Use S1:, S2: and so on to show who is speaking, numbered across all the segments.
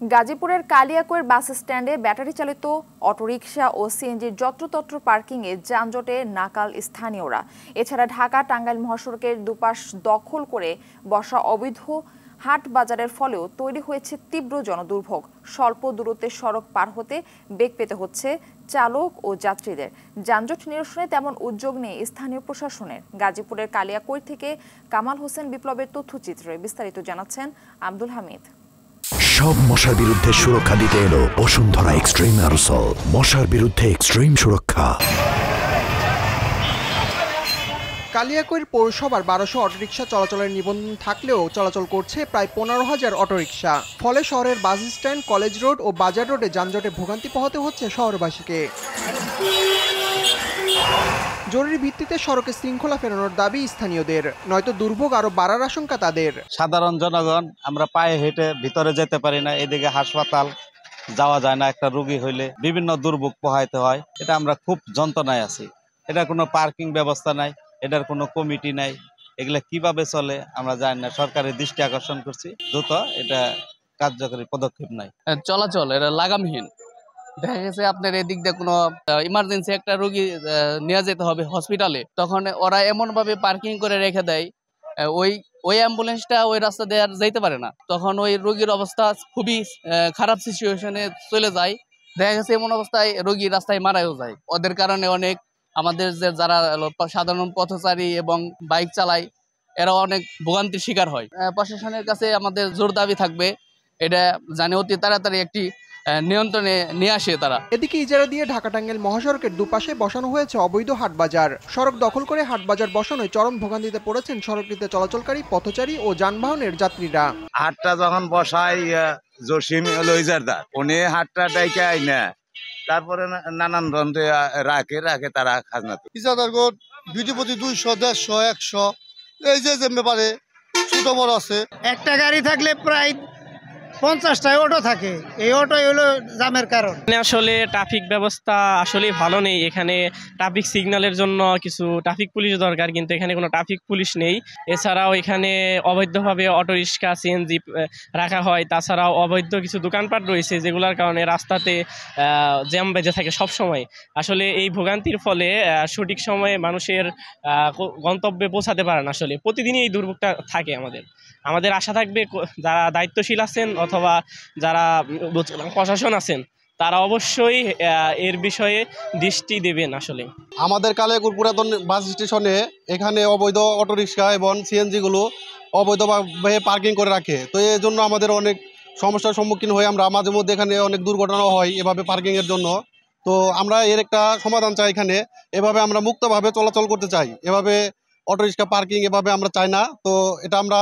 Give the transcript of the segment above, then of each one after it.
S1: গাজীপুরের কালিয়াকৈর বাস স্ট্যান্ডে ব্যাটারি চালিত অটোরিকশা ও সিএনজির যত্রতত্র পার্কিংয়ে যানজটে নাকাল স্থানীয়রা। এছাড়া ঢাকা টাঙ্গাইল মহাসড়কের দুপাশ দখল করে বসা অবৈধ হাট বাজারের ফলেও তৈরি হয়েছে তীব্র জনদুর্ভোগ। স্বল্প দূরত্বের সড়ক পার হতে বেগ পেতে হচ্ছে চালক ও যাত্রীদের। যানজট নিরসনে তেমন উদ্যোগ নেই স্থানীয় প্রশাসনের। গাজীপুরের কালিয়াকৈর থেকে কামাল হোসেন বিপ্লবের তথ্যচিত্রে বিস্তারিত জানাচ্ছেন আব্দুল হামিদ।
S2: সব মশার বিরুদ্ধে সুরক্ষা দিতে এলো বসুন্ধরা এক্সট্রিম অ্যারোসল। মশার বিরুদ্ধে এক্সট্রিম সুরক্ষা।
S3: কালিয়াকৈর পৌরসভার 1200 অটোরিকশা চলাচলের নিবন্ধন থাকলেও চলাচল করছে প্রায় 15,000 অটোরিকশা। ফলে শহরের বাস স্ট্যান্ড, কলেজ রোড ও বাজার রোডে যানজটে ভোগান্তি পোহাতে হচ্ছে শহরবাসীকে। জরুরি ভিত্তিতে সড়কে শৃঙ্খলা ফেরানোর দাবি স্থানীয়দের, নয়তো দুর্ভোগ আরো বাড়ার আশঙ্কা তাদের।
S4: সাধারণ জনগণ আমরা পায়ে হেঁটে ভিতরে যেতে পারি না, এদিকে হাসপাতাল যাওয়া যায় না, একটা রোগী হইলে বিভিন্ন দুর্ভোগ পোহাইতে হয়। এটা আমরা খুব যন্ত্রণায় আছি। এটা কোনো পার্কিং ব্যবস্থা নাই, এটার কোনো কমিটি নাই, এগুলা কিভাবে চলে আমরা জানি না। সরকারের দৃষ্টি আকর্ষণ করছি, দ্রুত এটা কার্যকরী পদক্ষেপ নাই।
S5: চলাচল এটা লাগামহীন। দেখা গেছে আপনার এদিক দিয়ে কোনো ইমার্জেন্সি একটা রোগী নিয়ে যেতে হবে হসপিটালে, তখন ওরা এমন ভাবে পার্কিং করে রেখে দেয়, ওই অ্যাম্বুলেন্সটা ওই রাস্তা দিয়ে আর যাইতে পারে না। তখন ওই রোগীর অবস্থা খুবই খারাপ সিচুয়েশনে চলে যায়। দেখা গেছে এমন অবস্থায় রোগী রাস্তায় মারাও যায়। ওদের কারণে অনেক আমাদের যে যারা সাধারণ পথচারী এবং বাইক চালায় এরা অনেক ভোগান্তির শিকার হয়। প্রশাসনের কাছে আমাদের জোর দাবি থাকবে, এটা জানে অতি তাড়াতাড়ি একটি নিয়ন্ত্রণে নিয়ে আসে তারা।
S3: এদিকে ইজারা দিয়ে ঢাকা টাঙ্গাইল মহাসড়কের দুপাশে বসানো হয়েছে অবৈধ হাটবাজার। সড়ক দখল করে হাটবাজার বসানোয় চরম ভোগান্তিতে পড়েছেন সড়কটিতে চলাচলকারী পথচারী ও যানবাহনের যাত্রীরা।
S6: হাটটা যখন বসায় জসিম লইজারদার, উনি হাটটা ডাইকে আইনা তারপরে নানান ধরনের রাখে তারা খাজনা।
S7: ইজাদার গোট বিটি প্রতি 200, 150, 100 এই যে ব্যাপারে ছোট বড় আছে।
S8: একটা গাড়ি থাকলে প্রায় 50টা অটো থাকে, এই অটোই হলো জামের কারণ।
S9: আসলে ট্রাফিক ব্যবস্থা আসলে ভালো নেই। এখানে ট্রাফিক সিগন্যালের জন্য কিছু ট্রাফিক পুলিশ দরকার, কিন্তু এখানে কোনো ট্রাফিক পুলিশ নেই। এছাড়াও এখানে অবৈধভাবে অটোরিক্সা, সিএনজি রাখা হয়। তাছাড়াও অবৈধ কিছু দোকানপাট রয়েছে, যেগুলোর কারণে রাস্তাতে জ্যাম বেজে থাকে সব সময়। আসলে এই ভোগান্তির ফলে সঠিক সময়ে মানুষের গন্তব্যে পৌঁছাতে পারে না। আসলে প্রতিদিনই এই দুর্ভোগটা থাকে। আমাদের আশা থাকবে যারা দায়িত্বশীল আছেন অথবা যারা প্রশাসন আছেন তারা অবশ্যই এর বিষয়ে দৃষ্টি দেবেন। আসলে
S7: আমাদের কালিয়াকৈর পুরাতন বাস স্টেশনে এখানে অবৈধ অটোরিকশা এবং সিএনজিগুলো অবৈধভাবে পার্কিং করে রাখে। তো এই জন্য আমাদের অনেক সমস্যার সম্মুখীন হয়ে আমরা মাঝে মধ্যে এখানে অনেক দুর্ঘটনা হয় এভাবে পার্কিংয়ের জন্য। তো আমরা এর একটা সমাধান চাই। এখানে এভাবে আমরা মুক্তভাবে চলাচল করতে চাই, এভাবে অটোরিকশা পার্কিং এভাবে আমরা চাই না। তো এটা আমরা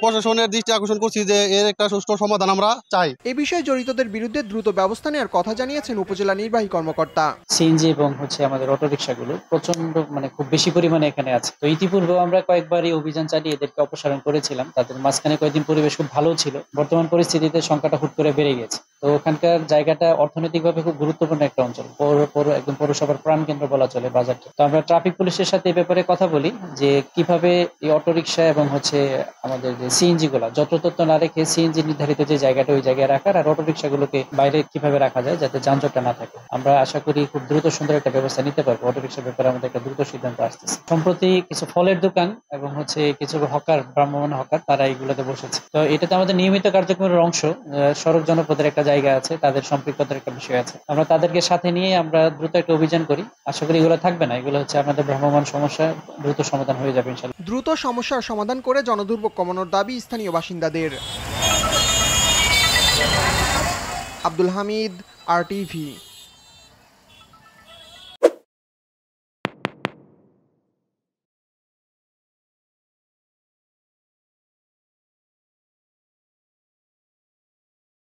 S7: প্রশাসনের দৃষ্টি আকর্ষণ করছি যে এর একটা সুষ্ঠু সমাধান আমরা চাই।
S3: এই বিষয়ে জড়িতদের বিরুদ্ধে দ্রুত ব্যবস্থা নেওয়ার কথা জানিয়েছেন উপজেলা নির্বাহী কর্মকর্তা।
S10: সিএনজি এবং আমাদের অটোরিকশাগুলো প্রচন্ড খুব বেশি পরিমাণে এখানে আছে। তো ইতিপূর্বে আমরা কয়েকবারই অভিযান চালিয়ে এদেরকে অপসারণ করেছিলাম। তাদের মাঝখানে কয়েকদিন পরিবেশ খুব ভালো ছিল। বর্তমান পরিস্থিতিতে সংখ্যাটা হুট করে বেড়ে গেছে। তো ওখানকার জায়গাটা অর্থনৈতিকভাবে খুব গুরুত্বপূর্ণ একটা অঞ্চল, একদম পৌরসভার প্রাণকেন্দ্র বলা চলে বাজারটা। তো আমরা ট্রাফিক পুলিশের সাথে এই ব্যাপারে কথা বলি যে কিভাবে এই অটোরিকশা এবং আমাদের যে সিএনজি গুলা যত্রতত্র না রেখে সিএনজি নির্ধারিত যে জায়গাটা ওই জায়গায় রাখার, আর অটোরিকশা গুলোকে বাইরে কিভাবে রাখা যায় যাতে যানজটটা না থাকে। আমরা আশা করি খুব দ্রুত সুন্দর একটা ব্যবস্থা নিতে পারবো। অটোরিকশার ব্যাপারে আমাদের একটা দ্রুত সিদ্ধান্ত আসতেছে। সম্প্রতি কিছু ফলের দোকান এবং কিছু হকার, ভ্রাম্যমাণ হকার, তারা এইগুলোতে বসেছে। তো এটাতে আমাদের নিয়মিত কার্যক্রমের অংশ। সড়ক জনপদের একটা জায়গা আছে, তাদের সম্পৃক্ততার একটা বিষয় আছে। আমরা তাদেরকে সাথে নিয়ে আমরা দ্রুত একটা অভিযান করি। আশা করি এগুলো থাকবে না। এগুলো আমাদের ভ্রাম্যমাণ সমস্যা দ্রুত সমাধান হয়ে যাবে ইনশাআল্লাহ।
S3: দ্রুত সমস্যার সমাধান করে জনদুর্ভোগ কমানোর দাবি স্থানীয় বাসিন্দাদের। আব্দুল হামিদ, RTV।